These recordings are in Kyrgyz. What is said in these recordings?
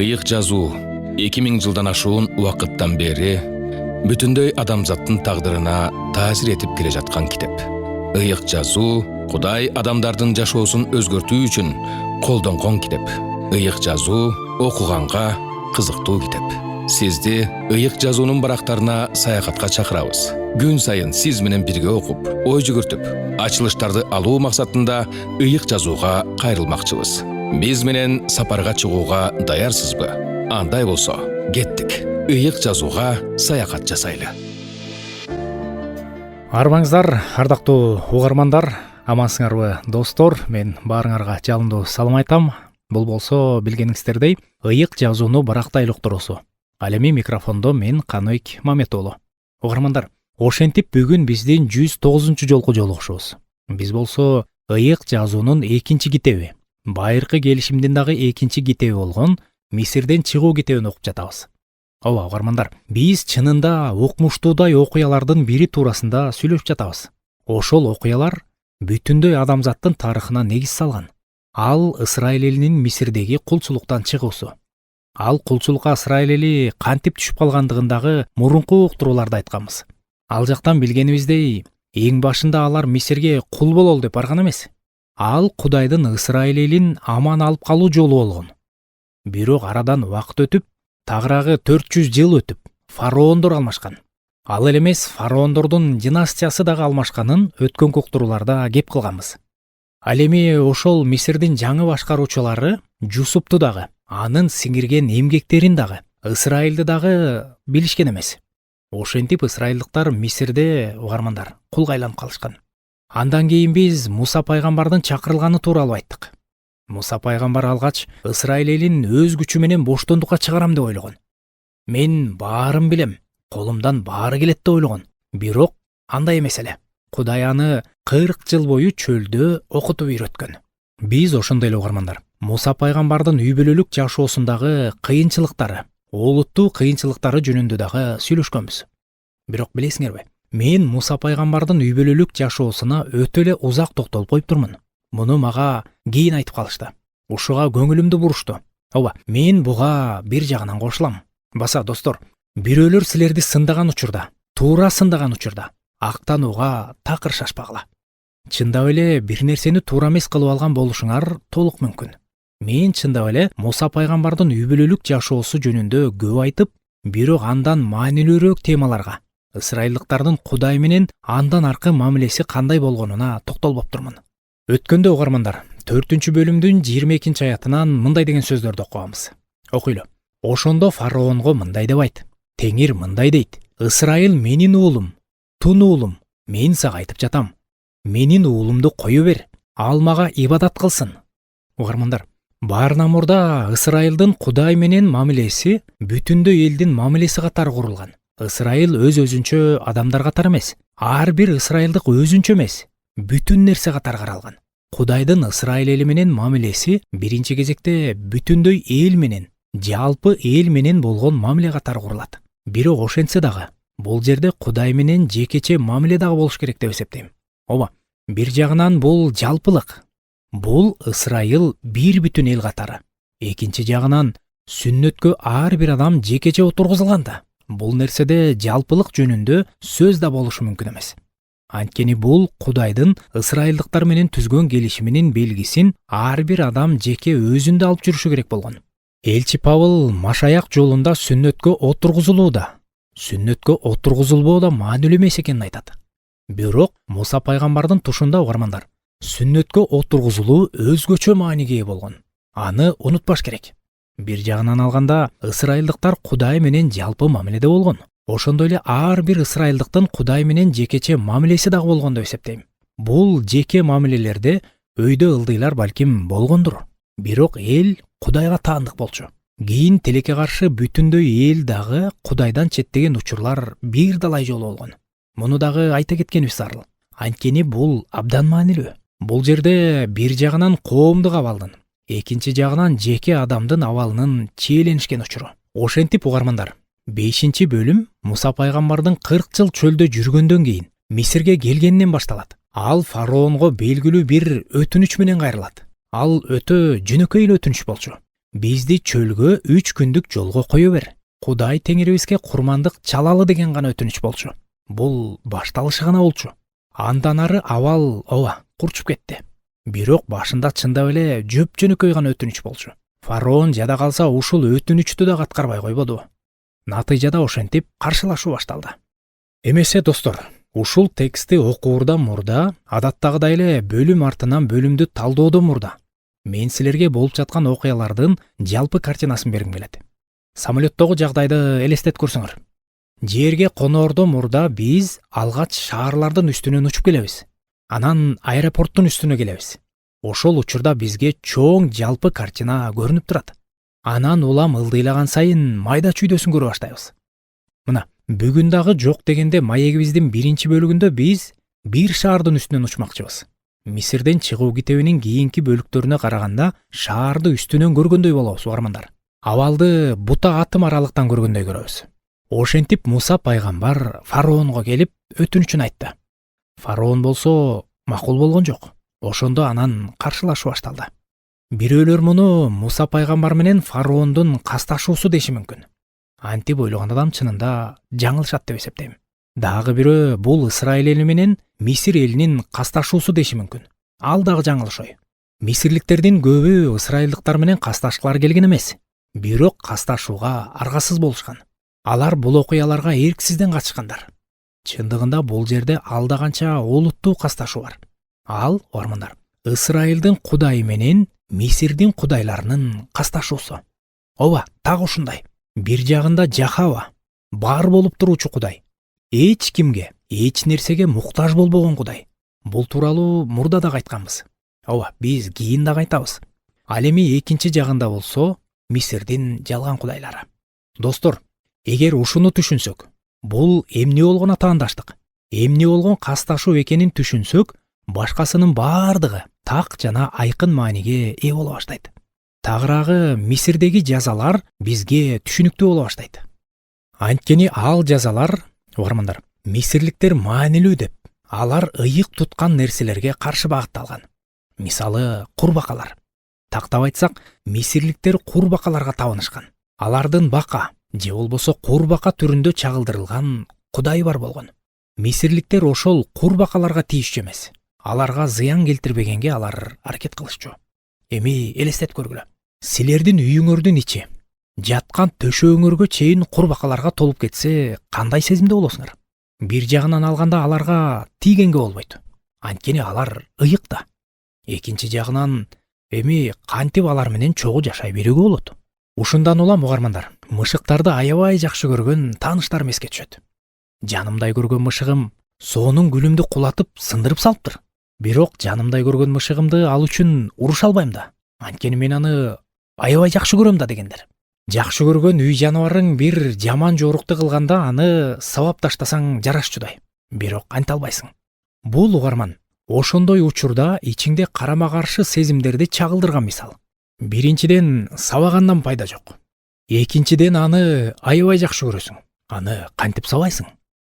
Ыйык жазуу 2000 жылдан ашуун убакыттан бери бүтүндөй адамзаттын тагдырына таасир этип келе жаткан китеп. Ыйык жазуу Кудай адамдардын жашоосун өзгөртүү үчүн колдонгон китеп. Ыйык жазуу окуганга кызыктуу китеп. Сизди ыйык жазуунун барактарына саякатка чакырабыз. Күн сайын сиз менен бирге окуп, ой жүгүртүп, ачылыштарды алуу максатында ыйык жазууга кайрылмакчыбыз. Биз менен сапарга чыгууга даярсызбы? Андай болсо, кеттик. Ыйык жазууга саякат жасайлы. Арбаңыздар, ардактуу угармандар, амансыңарбы достор? Мен баарыңарга жалындуу салам айтам. Бул болсо билгениңиздердей ыйык жазууну барактай уктуруусу. Ал эми микрофондо мен Каныбек Маметоолу. Угармандар, ошентип бүгүн биздин 109 жолку жолугушубуз. Биз болсо ыйык жазуунун экинчи китеби, байыркы келишимдин дагы экинчи китеби болгон Мисирден чыгуу китебин окуп жатабыз. Ооба угармандар, биз чынында укмуштуудай окуялардын бири туурасында сүйлөшүп жатабыз. Ошол окуялар бүтүндөй адамзаттын тарыхына негиз салган. Ал Ысрайыл элинин Мисирдеги кулчулуктан чыгуусу. Ал кулчулукка Ысрайыл эли кантип түшүп калгандыгындагы мурунку уктурууларда айтканбыз. Ал жактан билгенибиздей, эң башында алар Мисирге кул бололу деп барган эмес. Ал Кудайдын Ысрайыл элин аман алып калуу жолу болгон. Бирок арадан убакыт өтүп, тагыраагы 400 жыл өтүп, фараондор алмашкан. Ал эле эмес, фараондордун династиясы дагы алмашканын өткөн уктурууларда кеп кылганбыз. Ал эми ошол Мисирдин жаңы башкаруучулары Жусупту дагы, анын сиңирген эмгектерин дагы, Ысрайылды дагы билишкен эмес. Ошентип ысрайылдыктар Мисирде угармандар кулга айланып калышкан. Андан кийин биз Муса пайгамбардын чакырылганы тууралуу айттык. Муса пайгамбар алгач Ысрайыл элин өз күчү менен боштондукка чыгарам деп ойлогон. Мен баарын билем, колумдан баары келет деп ойлогон. Бирок андай эмес эле. Кудай аны 40 жыл бою чөлдө окутуп үйрөткөн. Биз ошондой эле угармандар, Муса пайгамбардын үй бүлөлүк жашоосундагы кыйынчылыктары, олуттуу кыйынчылыктары жөнүндө дагы сүйлөшкөнбүз. Бирок билесиңерби, мен Муса пайгамбардын үй бүлөлүк жашоосуна өтө эле узак токтолуп коюп турмун. Муну мага кийин айтып калышты. Ушуга көңүлүмдү бурушту. Ооба, мен буга бир жагынан кошулам. Баса достор, бирөөлөр силерди сындаган учурда, туура сындаган учурда актанууга такыр шашпагыла. Чындап эле бир нерсени туура эмес кылып алган болушуңар толук мүмкүн. Мен чындап эле Муса пайгамбардын үй бүлөлүк жашоосу жөнүндө көп айтып, бирок андан маанилүүрөөк темаларга, ысрайылдыктардын Кудай менен андан аркы мамилеси кандай болгонуна токтолбоп турмун. Өткөндө угармандар, 4-бөлүмдүн 22 аятынан мындай деген сөздөрдү окуганбыз. Окуйлу. Ошондо фараонго мындай деп айт. Теңир мындай дейт: Ысрайыл менин уулум, тун уулум, мен сага айтып жатам. Менин уулумду кое бер, ал мага ибадат кылсын. Угармандар, баарынан мурда Ысрайылдын Кудай менен мамилеси бүтүндөй элдин мамилеси катары курулган. Ысрайыл өз-өзүнчө адамдар катары эмес, ар бир ысрайылдык өзүнчө эмес, бүтүн нерсе катары каралган. Кудайдын Ысрайыл эли менен мамилеси биринчи кезекте бүтүндөй эл менен, жалпы эл менен болгон мамиле катары курулат. Бирок ошентсе дагы, бул жерде Кудай менен жекече мамиле дагы болуш керек деп эсептейм. Ооба, бир жагынан бул жалпылык. Бул Ысрайыл бир бүтүн эл катары. Экинчи жагынан сүннөткө ар бир адам жекече отургузулганда, бул нерседе жалпылык жөнүндө сөз да болушу мүмкүн эмес. Анткени бул Кудайдын ысрайылдыктар менен түзгөн келишиминин белгисин ар бир адам жеке өзүндө алып жүрүшү керек болгон. Элчи Павыл Машаяк жолунда сүннөткө отургузулууда, сүннөткө отургузулбоодо маанилүү эмес экенин айтат. Бирок Муса пайгамбардын тушунда угармандар, сүннөткө отургузулуу өзгөчө мааниге ээ болгон. Аны унутпаш керек. Бир жагынан алганда, ысрайылдыктар Кудай менен жалпы мамиледе болгон. Ошондой эле ар бир ысрайылдыктын Кудай менен жекече мамилеси дагы болгон деп эсептейм. Бул жеке мамилелерде өйдө ылдыйлар балким болгондур. Бирок эл Кудайга таандык болчу. Кийин тилекке каршы бүтүндөй эл дагы Кудайдан четтеген учурлар бир далай жолу болгон. Муну дагы айта кеткенибиз зарыл. Анткени бул абдан маанилүү. Бул жерде бир жагынан коомдук абалдын, экинчи жагынан жеке адамдын абалынын чиеленишкен учуру. Ошентип угармандар, 5-бөлүм Муса пайгамбардын 40 жыл чөлдө жүргөндөн кийин Мисирге келгенинен башталат. Ал фараонго белгилүү бир өтүнүч менен кайрылат. Ал өтө жөнөкөй эле өтүнүч болчу. бизди чөлгө 3 күндүк жолго кое бер. Кудай теңирибизге курмандык чалалы деген гана өтүнүч болчу. Бул башталышы гана болчу. Андан ары абал курчуп кетти. Бирок башында чындап эле жөп-жөнөкөй гана өтүнүч болчу. Фараон жада калса ушул өтүнүчтү да каткарбай койбоду. Натыйжада ошентип каршылашуу башталды. Эмесе достор, ушул текстти окуурдан мурда, адаттагыдай эле бөлүм артынан бөлүмдү талдоодон мурда мен силерге болуп жаткан окуялардын жалпы картинасын бергим келет. Самолеттогу жагдайды элестет көрсөңөр. Жерге коноордон мурда биз алгач шаарлардын үстүнөн учуп келебиз. Анан аэропорттун үстүнө келебиз. Ошол учурда бизге чоң жалпы картина көрүнүп турат. Анан улам ылдыйлаган сайын майда чүйдөсүн көрө баштайбыз. Мына, бүгүн дагы жок дегенде маегибиздин биринчи бөлүгүндө биз бир шаардын үстүнөн учмакчыбыз. Мисирден чыгуу китебинин кийинки бөлүктөрүнө караганда шаарды үстүнөн көргөндөй болобуз, угармандар. Абалды бута атым аралыктан көргөндөй көрөбүз. Ошентип Муса пайгамбар фараонго келип өтүнүчүн айтты. Фараон болсо макул болгон жок. Ошондо анан каршылашуу башталды. Бирөөлөр муну Муса пайгамбар менен фараондун касташуусу деши мүмкүн. Антип ойлогон адам чынында жаңылышат деп эсептейм. Дагы бирөө бул Ысрайыл эли менен Мисир элинин касташуусу деши мүмкүн. Ал дагы жаңылыш ой. Мисирликтердин көбү ысрайылдыктар менен касташкылар келген эмес. Бирок касташууга аргасыз болушкан. Алар бул окуяларга эрксизден катышкандар. Чындыгында бул жерде алда канча олуттуу касташуу бар. Ал, угармандар, Ысрайылдын Кудайы менен Мисирдин кудайларынын касташуусу. Так ушундай. Бир жагында Жахава, бар болуп туруучу Кудай. Эч кимге, эч нерсеге муктаж болбогон Кудай. Бул тууралуу мурда да айтканбыз. Биз кийин да айтабыз. Ал эми экинчи жагында болсо Мисирдин жалган кудайлары. Достор, эгер ушуну түшүнсөк, бул эмне болгон атаандаштык, эмне болгон касташуу экенин түшүнсөк, башкасынын бардыгы так жана айкын мааниге ээ боло баштайт. Тагыраагы Мисирдеги жазалар бизге түшүнүктүү боло баштайт. Анткени ал жазалар, угармандар, мисирликтер маанилүү деп, алар ыйык туткан нерселерге каршы багытталган. Мисалы, курбакалар. Тактап айтсак, мисирликтер курбакаларга табынышкан. Алардын бака же болбосо курбака түрүндө чагылдырылган кудай бар болгон. Мисирликтер ошол курбакаларга тийишчү эмес. Аларга зыян келтирбегенге алар аракет кылышчу. Эми элестет көргүлө. Силердин үйүңөрдүн ичи, жаткан төшөөңөргө чейин курбакаларга толуп кетсе, кандай сезимде болосуңар? Бир жагынан алганда аларга тийгенге болбойт. Анткени алар ыйык да. Экинчи жагынан эми кантип алар менен чогуу жашай берүүгө болот? Ушундан улам, угармандар, мышыктарды аябай жакшы көргөн тааныштарым эске түшөт. Жанымдай көргөн мышыгым соонун гүлүмдү кулатып сындырып салыптыр. Бирок жанымдай көргөн мышыгымды ал үчүн уруша албайм да. Анткени мен аны аябай жакшы көрөм да дегендер. Жакшы көргөн үй жаныбарың бир жаман жорукту кылганда аны сабап таштасаң жарашчудай. Бирок анта албайсың. Бул, угарман, ошондой учурда ичиңде карама каршы сезимдерди чагылдырган мисал. Биринчиден, сабагандан пайда жок. Экинчиден, аны аябай жакшы көрөсүң. Аны кантип сабайсың?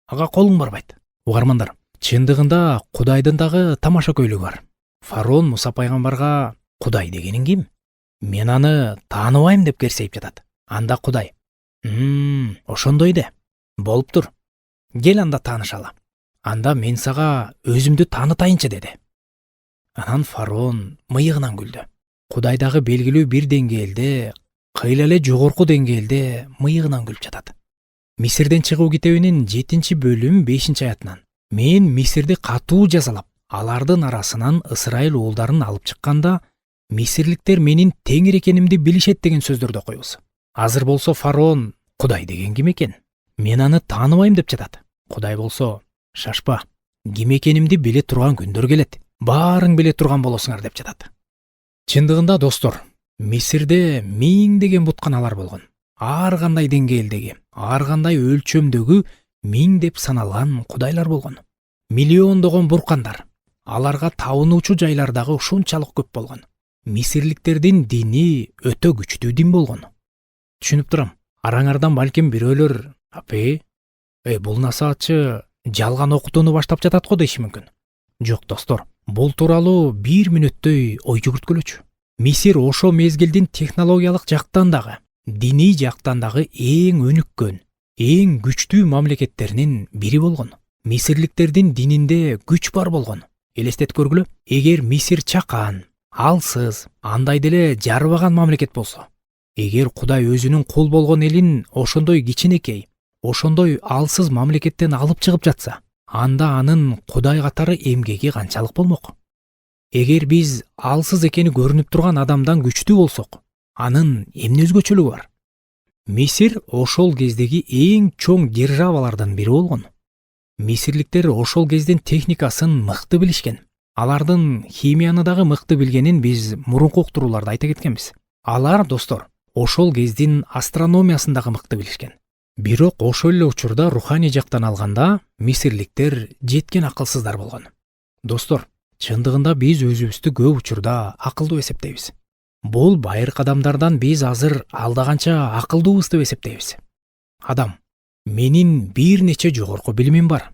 Ага колуң барбайт. Угармандар, чындыгында Кудайдын дагы тамаша көйлөгү бар. Фараон Муса пайгамбарга Кудай дегениң ким? Мен аны тааныбайм деп керсейип жатат. Анда Кудай: ошондой де. Болуптур. Кел анда таанышалы. Анда мен сага өзүмдү таанытайынчы деди. Анан фараон мыйыгынан күлдү. Кудай дагы белгилүү бир деңгээлде, кыйла эле жогорку деңгээлде мыйыгынан күлүп жатат. Мисирден чыгуу китебинин 7-бөлүм 5-аятынан: мен Мисирди катуу жазалап, алардын арасынан Ысрайыл уулдарын алып чыкканда, мисирликтер менин теңир экенимди билишет деген сөздөрдү окуйбуз. Азыр болсо фараон Кудай деген ким экен? Мен аны тааныбайм деп жатат. Кудай болсо: шашпа, ким экенимди биле турган күндөр келет. Баарын биле турган болосуңар деп жатат. Чындыгында, достор, Мисирде миңдеген бутканалар болгон. Ар кандай деңгээлдеги, ар кандай өлчөмдөгү миңдеп саналган кудайлар болгон. Миллиондогон буркандар. Аларга табынуучу жайлар дагы ушунчалык көп болгон. Мисирликтердин дини өтө күчтүү дин болгон. Түшүнүп турам. Араңардан балким бирөөлөр: "Апе, бул насаатчы жалган окутууну баштап жатат го" деши мүмкүн. Жок, достор, бул тууралуу 1 мүнөттөй ой жүгүрткүлөчү. Мисир ошо мезгилдин технологиялык жактан дагы, диний жактан дагы эң өнүккөн, эң күчтүү мамлекеттеринин бири болгон. Мисирликтердин дининде күч бар болгон. Элестетип көргүлө, эгер Мисир чакан, алсыз, андай деле жарбаган мамлекет болсо, эгер Кудай өзүнүн кул болгон элин ошондой кичинекей, ошондой алсыз мамлекеттен алып чыгып жатса, анда анын Кудай катары эмгеги канчалык болмок? Эгер биз алсыз экени көрүнүп турган адамдан күчтүү болсок, анын эмне өзгөчөлүгү бар? Мисир ошол кездеги эң чоң державалардын бири болгон. Мисирликтер ошол кездин техникасын мыкты билишкен. Алардын химияны дагы мыкты билгенин биз мурунку уктурууларда айта кеткенбиз. Алар, достор, ошол кездин астрономиясын дагы мыкты билишкен. Бирок ошол эле учурда руханий жактан алганда мисирликтер жеткен акылсыздар болгон. Достор, чындыгында биз өзүбүздү көп учурда акылдуу эсептейбиз. Бул байыркы адамдардан биз азыр алдаганча акылдуубуз деп эсептейбиз. Адам, менин бир нече жогорку билимим бар.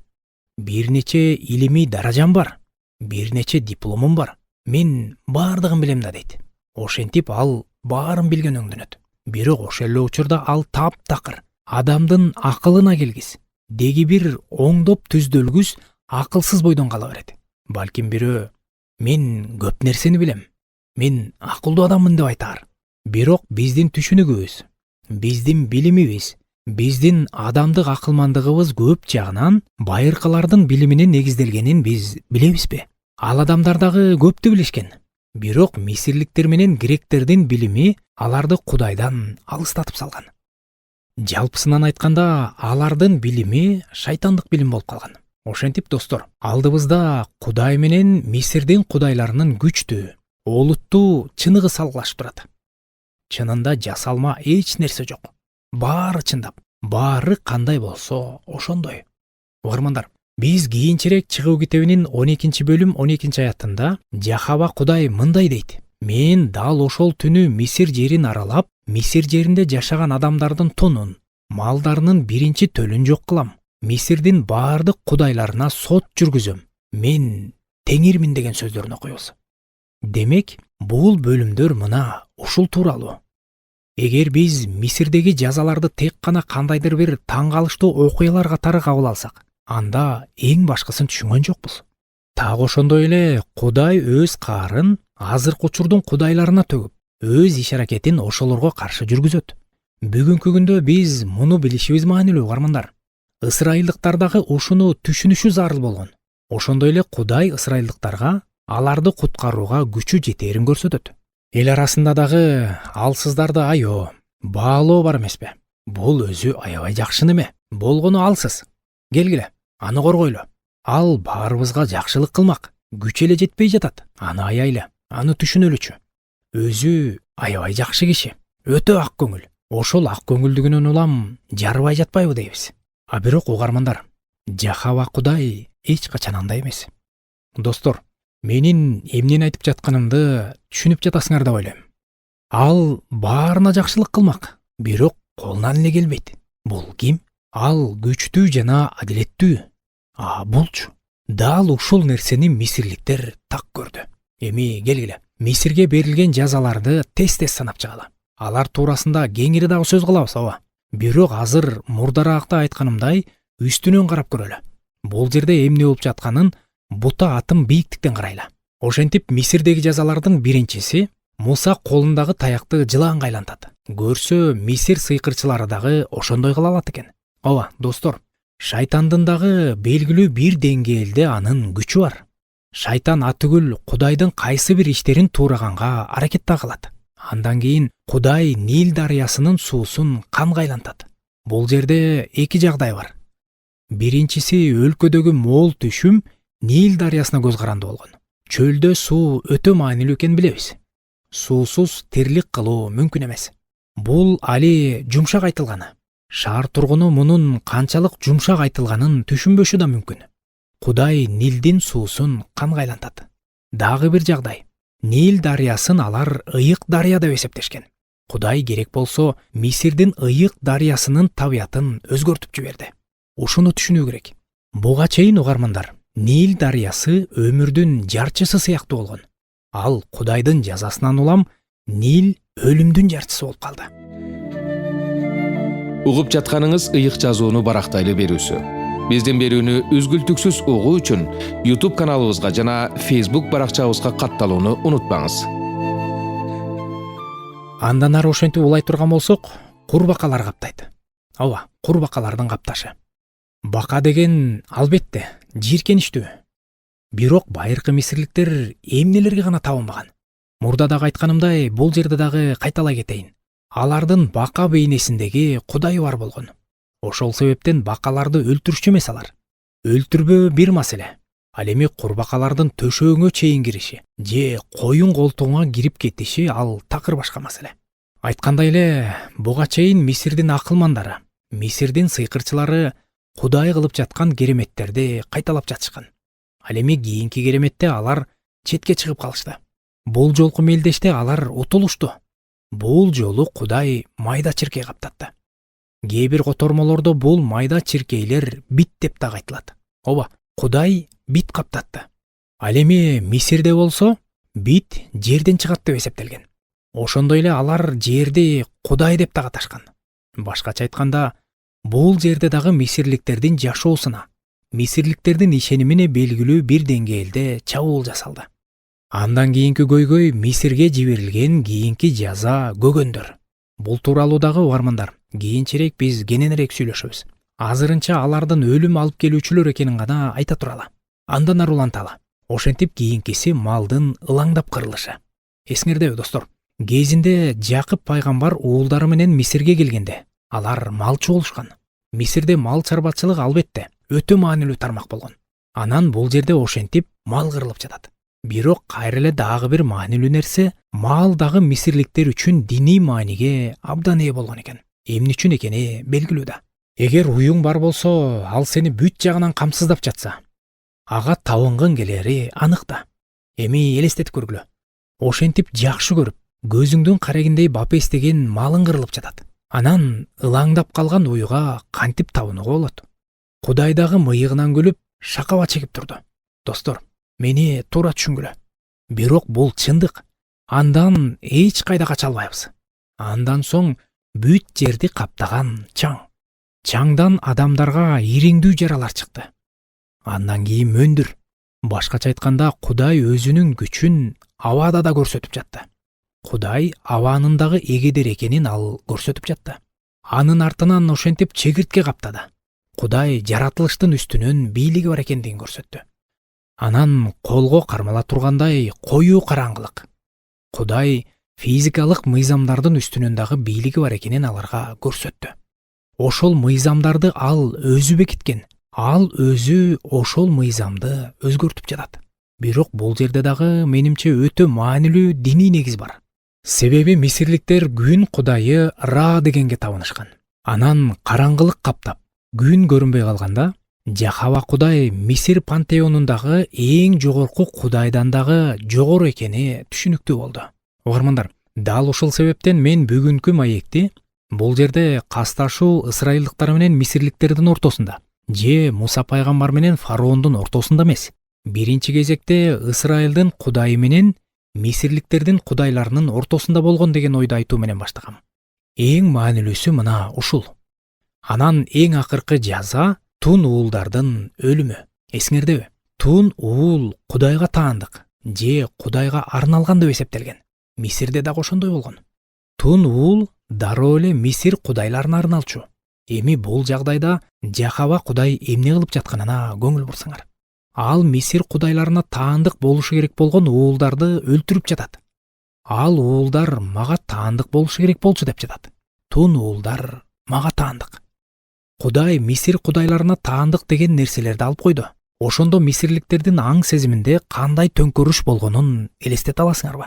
Бир нече илимий даражам бар. Бир нече дипломум бар. Мен бардыгын билем да дейт. Ошентип ал баарын билген өңдөнөт. Бирок ошол эле учурда ал таптакыр, адамдын акылына келгис, деги бир оңдоп түздөлгүс акылсыз бойдон кала берет. Балким бирөө мен көп нерсени билем, мен акылдуу адаммын деп айтаар. Бирок биздин түшүнүгүбүз, биздин билимибиз, биздин адамдык акылмандыгыбыз көп жагынан байыркылардын билимине негизделгенин биз билебизби? Ал адамдар дагы көптү билишкен. Бирок мисирликтер менен гректердин билими аларды Кудайдан алыстатып салган. Жалпысынан айтканда, алардын билими шайтандык билим болуп калган. Ошентип, достор, алдыбызда Кудай менен Мисирдин кудайларынын күчтүү, олуттуу чыныгы салгылашып турат. Чынында жасалма эч нерсе жок. Баары чындап, баары кандай болсо ошондой. Угармандар, биз кийинчерээк Чыгуу китебинин 12-бөлүм 12-аятында Жахава Кудай мындай дейт: мен дал ошол түнү Мисир жерин аралап, Мисир жеринде жашаган адамдардын тонун, малдарынын биринчи төлүн жок кылам. Мисирдин баардык кудайларына сот жүргүзөм. Мен теңирмин деген сөздөрүн окуйбуз. Демек, бул бөлүмдөр мына ушул тууралуу. Эгер биз Мисирдеги жазаларды тек гана кандайдыр бир таң калыштуу окуялар катары кабыл алсак, анда эң башкысын түшүнгөн жокпуз. Так ошондой эле Кудай өз каарын азыркы учурдун кудайларына төгүп, өз иш-аракетин ошолорго каршы жүргүзөт. Бүгүнкү күндө биз муну билишибиз маанилүү, угармандар. Ысрайылдыктар дагы ушуну түшүнүшү зарыл болгон. Ошондой эле Кудай ысрайылдыктарга аларды куткарууга күчү жетээрин көрсөтөт. Эл арасында дагы алсыздарды айоо, баалоо бар эмеспи? Бул өзү аябай жакшы неме. Болгону алсыз. Келгиле, аны коргойлу. Ал баарыбызга жакшылык кылмак. Күч эле жетпей жатат. Аны аяйлы, аны түшүнөлүчү. Өзү аябай жакшы киши, өтө ак көңүл. Ошол ак көңүлдүгүнөн улам жарбай жатпайбы дейбиз. А бирок угармандар, Жахава Кудай эч качан андай эмес. Достор, менин эмнени айтып жатканымды түшүнүп жатасыңар деп ойлойм. Ал баарына жакшылык кылмак, бирок колунан эле келбейт. Бул ким? Ал күчтүү жана адилеттүү. А булчу? Дал ушул нерсени мисирликтер так көрдү. Эми келгиле, Мисирге берилген жазаларды тез-тез санап чыгалы. Алар туурасында кеңири дагы сөз кылабыз, ооба. Бирок азыр мурдаракта айтканымдай үстүнөн карап көрөлү. Бул жерде эмне болуп жатканын бута атын бийиктиктен карайлы. Ошентип Мисирдеги жазалардын биринчиси Муса колундагы таякты жылаанга айлантат. Көрсө, Мисир сыйкырчылары дагы ошондой кыла алат экен. Ооба, достор, шайтандын дагы белгилүү бир деңгээлде анын күчү бар. Шайтан атүгүл Кудайдын кайсы бир иштерин туураганга аракет да кылат. Андан кийин Кудай Нил дарыясынын суусун канга айлантат. Бул жерде эки жагдай бар. Биринчиси, өлкөдөгү мол түшүм Нил дарыясына көз каранды болгон. Чөлдө суу өтө маанилүү экенин билебиз. Суусуз тирлик кылуу мүмкүн эмес. Бул али жумшак айтылганы. Шаар тургуну мунун канчалык жумшак айтылганын түшүнбөшү да мүмкүн. Кудай Нилдин суусун канга айлантат. Дагы бир жагдай. Нил дарыясын алар ыйык дарыя деп эсептешкен. Кудай керек болсо Мисирдин ыйык дарыясынын табиятын өзгөртүп жиберди. Ушуну түшүнүү керек. Буга чейин, угармандар, Нил дарыясы өмүрдүн жарчысы сыяктуу болгон. Ал Кудайдын жазасынан улам Нил өлүмдүн жартысы болуп калды. Угуп жатканыңыз ыйык жазууну барактайлы берүүсү. Биздин берүүнү үзгүлтүксүз угуу үчүн YouTube каналыбызга жана Facebook баракчабызга катталууну унутпаңыз. Андан ары ошентип улай турган болсок, курбакалар каптайт. Ооба, курбакалардын капташы. Бака деген албетте жийиркеничтүү. Бирок байыркы мисирликтер эмнелерге гана табынбаган. Мурда дагы айтканымдай, бул жерде дагы кайталай кетейин. Алардын бака бейнесиндеги кудайы бар болгон. Ошол себептен бакаларды өлтүрүшчү эмес алар. Өлтүрбөө бир маселе. Ал эми курбакалардын төшөгүңө чейин кириши же коюн колтугуңа кирип кетиши ал такыр башка маселе. Айткандай эле, буга чейин Мисирдин акылмандары, Мисирдин сыйкырчылары кудай кылып жаткан кереметтерди кайталап жатышкан. Ал эми кийинки кереметте алар четке чыгып калышты. Бул жолку мелдеште алар утулушту. Бул жолу кудай майда чиркей каптатты. Кээ бир котормолордо бул майда чиркейлер бит деп дагы айтылат. Ооба, кудай бит каптатты. Ал эми Мисирде болсо бит жерден чыгат деп эсептелген. Ошондой эле алар жерди кудай деп дагы аташкан. Башкача айтканда, бул жерде дагы мисирликтердин жашоосуна, мисирликтердин ишенимине белгилүү бир деңгээлде чабуул жасалды. Андан кийинки көйгөй Мисирге жиберилген кийинки жаза көгөндөр. Бул тууралуу дагы угармандар кийинчерээк биз кененирээк сүйлөшөбүз. Азырынча алардын өлүм алып келүүчүлөр экенин гана айта туралы. Андан ары уланталы. Ошентип кийинкиси малдын ылаңдап кырылышы. Эсиңердеби достор? Кезинде Жакып пайгамбар уулдары менен Мисирге келгенде, алар малчы болушкан. Мисирде мал чарбачылык албетте өтө маанилүү тармак болгон. Анан бул жерде ошентип мал кырылып жатат. Бирок кайра эле дагы бир маанилүү нерсе, мал дагы мисирликтер үчүн диний мааниге абдан ээ болгон экен. Эмне үчүн экени белгилүү да. Эгер уюң бар болсо, ал сени бүт жагынан камсыздап жатса, ага табынгың келери анык да. Эми элестетип көргүлө. Ошентип жакшы көрүп, көзүңдүн карегиндей бап эстеген малың кырылып жатат. Анан ылаңдап калган уюга кантип табынууга болот? Кудай дагы мыйыгынан күлүп, шакаба чегип турду. Достор, мени туура түшүнгүлө. Бирок бул чындык. Андан эч кайда кача албайбыз. Андан соң бүт жерди каптаган чаң. Чаңдан адамдарга ириңдүү жаралар чыкты. Андан кийин мөндүр. Башкача айтканда, Кудай өзүнүн күчүн абада да көрсөтүп жатты. Кудай абанын дагы эгедер экенин ал көрсөтүп жатты. Анын артынан ошентип чегиртке каптады. Кудай жаратылыштын үстүнөн бийлиги бар экендигин көрсөттү. Анан колго кармала тургандай коюу караңгылык. Кудай физикалык мыйзамдардын үстүнөн дагы бийлиги бар экенин аларга көрсөттү. Ошол мыйзамдарды ал өзү бекиткен. Ал өзү ошол мыйзамды өзгөртүп жатат. Бирок бул жерде дагы менимче өтө маанилүү диний негиз бар. Себеби мисирликтер күн кудайы Ра дегенге табынышкан. Анан караңгылык каптап, күн көрүнбөй калганда, Жахава кудай Мисир пантеонундагы эң жогорку кудайдан дагы жогору экени түшүнүктүү болду. Угармандар, дал ошол себептен мен бүгүнкү маекти бул жерде касташуу ысрайылдыктар менен мисирликтердин ортосунда, же Муса пайгамбар менен фараондун ортосунда эмес, биринчи кезекте Ысрайылдын кудайы менен мисирликтердин кудайларынын ортосунда болгон деген ойду айтуу менен баштагам. Эң маанилүүсү мына ушул. Анан эң акыркы жаза Тун уулдардын өлүмү. Эсиңердеби? Тун уул кудайга таандык же кудайга арналган деп эсептелген. Мисирде дагы ошондой болгон. Тун уул дароо эле Мисир кудайларына арналчу. Эми бул жагдайда Жахава кудай эмне кылып жатканына көңүл бурсаңар. Ал Мисир кудайларына таандык болушу керек болгон уулдарды өлтүрүп жатат. Ал уулдар мага таандык болушу керек болчу деп жатат. Тун уулдар мага таандык. Кудай Мисир кудайларына таандык деген нерселерди алып койду. Ошондо мисирликтердин аң сезиминде кандай төңкөрүш болгонун элестете аласыңарбы?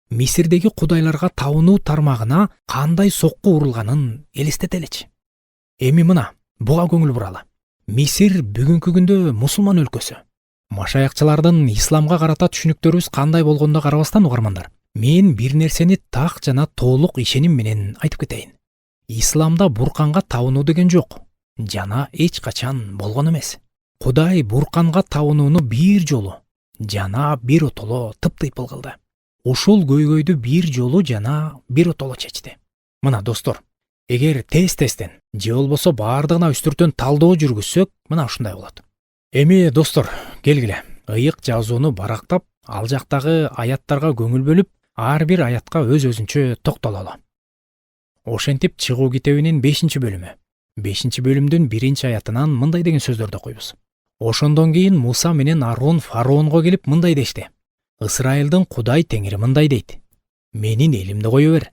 Мисирдеги кудайларга табынуу тармагына кандай сокку урулганын элестетеличи. Эми мына, буга көңүл буралы. Мисир бүгүнкү күндө мусулман өлкөсү. Машаякчылардын исламга карата түшүнүктөрүбүз кандай болгонуна карабастан угармандар, мен бир нерсени так жана толук ишеним менен айтып кетейин. Исламда бурканга табынуу деген жок, жана эч качан болгон эмес. Кудай бурканга табынууну бир жолу жана бир отоло тыптыйпыл кылды. ушул көйгөйдү бир жолу жана биротоло чечти. Мына достор, эгер тез-тезден же болбосо баардыгына үстүртөн талдоо жүргүзсөк, мына ушундай болот. Эми достор, келгиле, ыйык жазууну барактап, ал жактагы аяттарга көңүл бөлүп, ар бир аятка өз-өзүнчө токтололу. Ошентип Чыгуу китебинин 5-бөлүмү. 5-бөлүмдүн 1-аятынан мындай деген сөздөрдү окуйбуз. Ошондон кийин Муса менен Арун фараонго келип мындай дешти: Ысрайылдын Кудай Теңири мындай дейт: менин элимди кое бер.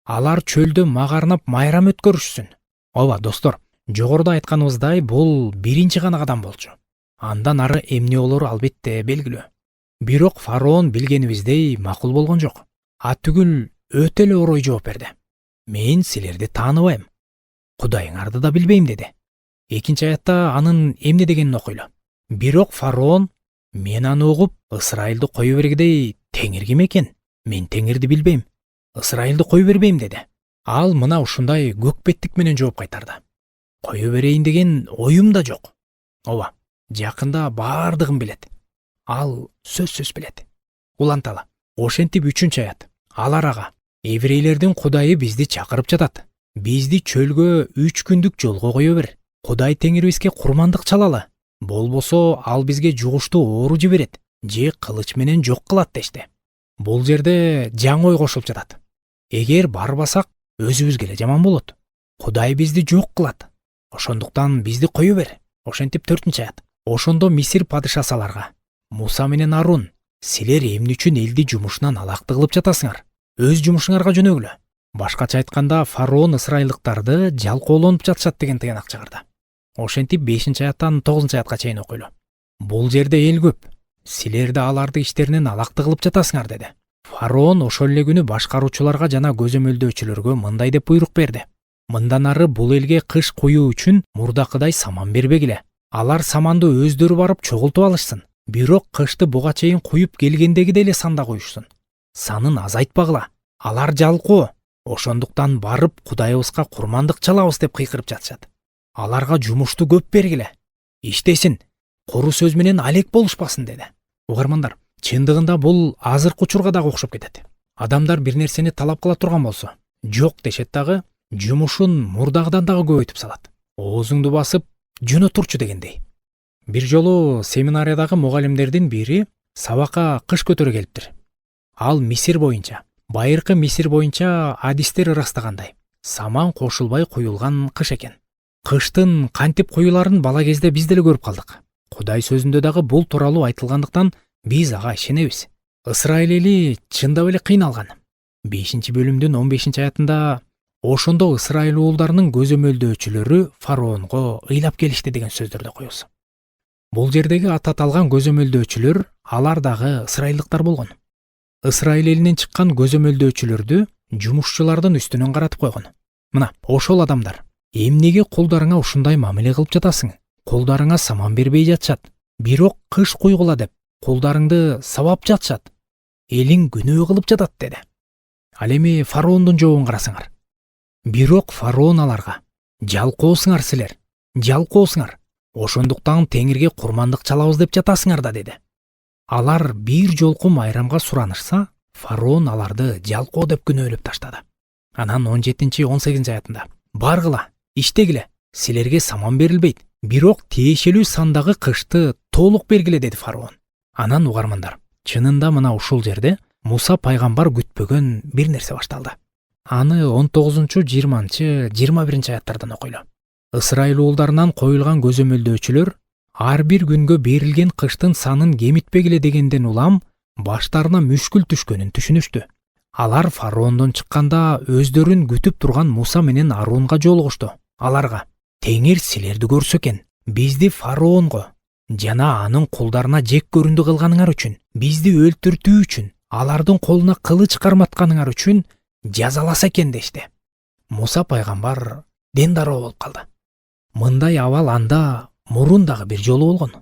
Алар чөлдө мага арнап майрам өткөрүшсүн. Ооба достор, жогоруда айтканыбыздай бул биринчи гана кадам болчу. Андан ары эмне болору албетте белгилүү. Бирок фараон билгенибиздей макул болгон жок. Түгүл өтө эле орой жооп берди: мен силерди тааныбайм, Кудайыңарды да билбейм деди. 2-аятта анын эмне дегенин окуйлу. Бирок фараон: мен аны угуп, Ысрайылды кое бергидей, Теңир ким экен? Мен Теңирди билбейм. Ысрайылды кое бербейм деди. Ал мына ушундай көкпеттик менен жооп кайтарды: кое берейин деген оюм да жок. Ооба, жакында баардыгын билет. Ал сөзсүз билет. Уланталы. Ошентип 3-аят. Алар ага: еврейлердин Кудайы бизди чакырып жатат. Бизди чөлгө 3 күндүк жолго кое бер. Кудай Теңирибизге курмандык чалалы. Болбосо ал бизге жугуштуу оору жиберет, же кылыч менен жок кылат дешти. Бул жерде жаңы ой кошулуп жатат. Эгер барбасак, өзүбүзгө эле жаман болот. Кудай бизди жок кылат. Ошондуктан бизди кое бер. Ошентип 4-аят. Ошондо Мисир падышасы аларга: Муса менен Арун, силер эмне үчүн элди жумушунан алакты кылып жатасыңар? Өз жумушуңарга жөнөгүлө. Башкача айтканда, фараон ысрайылдыктарды жалкоолонуп жатышат деген тыянак чыгарды. Ошентип 5-аяттан 9-аятка чейин окуйлу. Бул жерде эл көп. Силер да аларды иштеринен алакты кылып жатасыңар деди. Фараон ошол эле күнү башкаруучуларга жана көзөмөлдөөчүлөргө мындай деп буйрук берди: мындан ары бул элге кыш куюу үчүн мурдакыдай саман бербегиле. Алар саманды өздөрү барып чогултуп алышсын. Бирок кышты буга чейин куюп келгендегидей эле санда куюшсун. Санын азайтпагыла. Алар жалкоо. Ошондуктан барып Кудайыбызга курмандык чалабыз деп кыйкырып жатышат. Аларга жумушту көп бергиле. Иштесин, куру сөз менен алек болушпасын деди. Угармандар, чындыгында бул азыркы учурга дагы окшоп кетет. Адамдар бир нерсени талап кыла турган болсо, жок дешет дагы, жумушун мурдагыдан дагы көбөйтүп салат. Оозуңду басып, жөн турчу дегендей. Бир жолу семинариядагы мугалимдердин бири сабакка кыш көтөрө келиптир. Ал Мисир боюнча, байыркы Мисир боюнча адистер ырастагандай, саман кошулбай куюлган кыш экен. Кыштын кантип куюларын бала кезде биз деле көрүп калдык. Кудай сөзүндө дагы бул тууралуу айтылгандыктан биз ага ишенебиз. Ысрайыл эли чындап эле кыйналган. 5-бөлүмдүн 15-аятында ошондо Ысрайыл уулдарынын көзөмөлдөөчүлөрү фараонго ыйлап келишти деген сөздөрдү окуйбуз. Бул жердеги аты аталган көзөмөлдөөчүлөр алар дагы ысрайылдыктар болгон. Ысрайыл элинен чыккан көзөмөлдөөчүлөрдү жумушчулардын үстүнөн каратып койгон. Мына, ошол адамдар: эмнеге кулдарыңа ушундай мамиле кылып жатасың? Кулдарыңа саман бербей жатышат. Бирок кыш куйгула деп кулдарыңды сабап жатышат. Элиң күнөө кылып жатат деди. Ал эми фараондун жообун карасаңар. Бирок фараон аларга: жалкоосуңар силер, жалкоосуңар. Ошондуктан Теңирге курмандык чалабыз деп жатасыңар да деди. Алар бир жолку майрамга суранышса, фараон аларды жалкоо деп күнөөлөп таштады. Анан 17-18-аятында: баргыла, иштегиле, силерге саман берилбейт, бирок тиешелүү сандагы кышты толук бергиле деди фараон. Анан угармандар, чынында мына ушул жерде Муса пайгамбар күтпөгөн бир нерсе башталды. Аны 19-20-21-аяттардан окуйлу. Ысрайыл уулдарынан коюлган көзөмөлдөөчүлөр ар бир күнгө берилген кыштын санын кемитпегиле дегенден улам баштарына мүшкүл түшкөнүн түшүнүштү. Алар фараондон чыкканда өздөрүн күтүп турган Муса менен Арунга жолугушту. Аларга: Теңир силерди көрсө экен, бизди фараонго жана анын кулдарына жек көрүндү кылганыңар үчүн, бизди өлтүртүү үчүн, алардын колуна кылыч карматканыңар үчүн жазаласа экен дешти. Муса пайгамбар дендароо болуп калды. Мындай абал анда мурун дагы бир жолу болгон.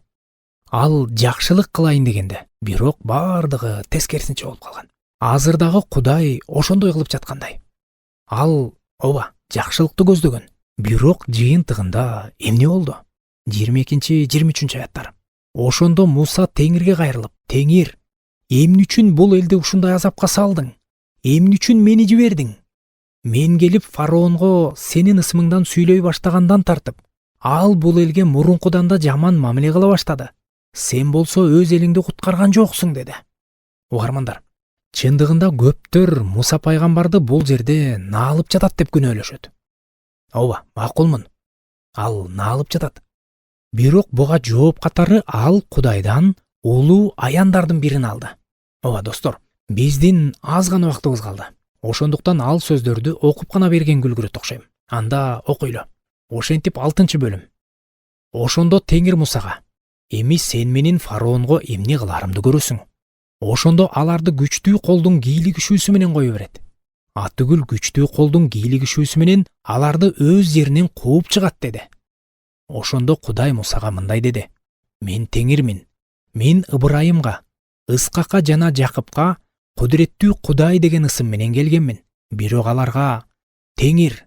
Ал жакшылык кылайын дегенде, бирок бардыгы тескерисинче болуп калган. Азыр дагы Кудай ошондой кылып жаткандай. Ал ооба жакшылыкты көздөгөн, бирок жыйынтыгында эмне болду? 22-23 аяттар. Ошондо Муса Теңирге кайрылып: Теңир, Эмне үчүн бул элди ушундай азапка салдың? Эмне үчүн мени жибердиң? Мен келип фараонго сенин ысымыңдан сүйлөй баштагандан тартып, ал бул элге мурункудан да жаман мамиле кыла баштады. Сен болсо өз элиңди куткарган жоксуң деди. Угармандар, чындыгында көптөр Муса пайгамбарды бул жерде наалып жатат деп күнөөлөшөт. Ооба, макулмун. Ал наалып жатат. Бирок буга жооп катары ал Кудайдан улуу аяндардын бирин алды. Ооба достор, биздин аз гана убактыбыз калды. Ошондуктан ал сөздөрдү окуп гана бергенге үлгүрөт окшойм. Анда окуйлу. Ошентип 6-бөлүм. Ошондо Теңир Мусага: "Эми сен менин фараонго эмне кыларымды көрөсүң?" Ошондо аларды күчтүү колдун кийлигишүүсү менен кое берет. Атүгүл күчтүү колдун кийлигишүүсү менен аларды өз жеринен кууп чыгат деди. Ошондо Кудай Мусага мындай деди: "Мен Теңирмин. Мен Ыбырайымга, Ыскакка жана Жакыпка кудуреттүү Кудай деген ысым менен келгенмин. Бирок аларга Теңир,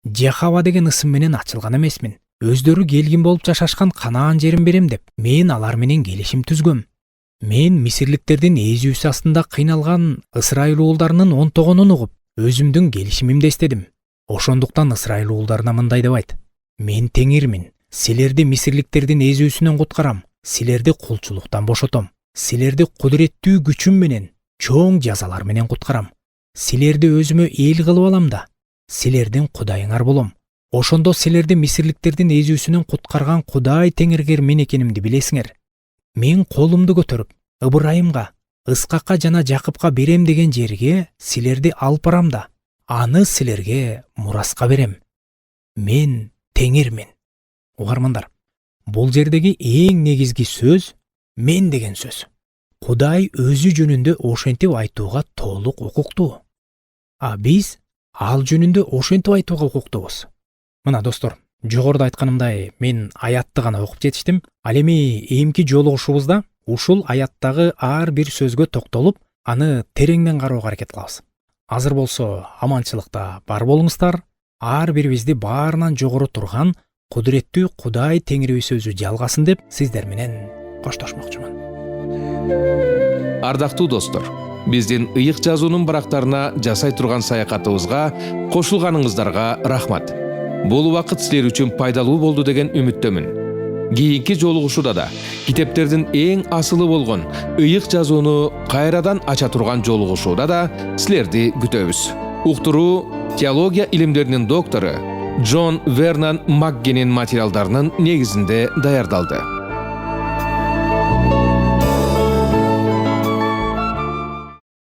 Жехова деген ысым менен ачылган эмесмин. Өздөрү келгин болуп жашашкан Канаан жерин берем деп мен алар менен келишим түзгөм. Мен мисирликтердин эзүүсү астында кыйналган Ысрайыл уулдарынын онтогонун угуп, өзүмдүн келишимимди эстедим. Ошондуктан Ысрайыл уулдарына мындай деп айт: Мен Теңирмин. Силерди мисирликтердин эзүүсүнөн куткарам. Силерди кулчулуктан бошотом. Силерди кудуреттүү күчүм менен, чоң жазалар менен куткарам. Силерди өзүмө эл кылып алам да, силердин Кудайыңар болом. Ошондо силерди мисирликтердин эзүүсүнөн куткарган Кудай Теңиргер мен экенимди билесиңер. Мен колумду көтөрүп, Ыбырайымга, Ыскакка жана Жакыпка берем деген жерге силерди алып барам да, аны силерге мураска берем. Мен Теңирмин. Угармандар, бул жердеги эң негизги сөз мен деген сөз. Кудай өзү жөнүндө ошентип айтууга толук укуктуу. А биз ал жөнүндө ошентип айтууга укуктуубуз. Мына достор, жогоруда айтканымдай мен аятты гана окуп жетиштим. Ал эми эмки жолугушуубузда ушул аяттагы ар бир сөзгө токтолуп, аны тереңден кароого аракет кылабыз. Азыр болсо аманчылыкта бар болуңуздар. Ар бирибизди баарынан жогору турган кудуреттүү Кудай Теңирибиз өзү жалгасын деп сиздер менен коштошмокчумун. Ардактуу достор, биздин ыйык жазуунун барактарына жасай турган саякатыбызга кошулганыңыздарга рахмат. Бул убакыт силер үчүн пайдалуу болду деген үмүттөмүн. Кийинки жолугушууда да китептердин эң асылы болгон ыйык жазууну кайрадан ача турган жолугушууда да силерди күтөбүз. Уктуруу теология илимдеринин доктору Джон Вернан Макгенин материалдарынын негизинде даярдалды.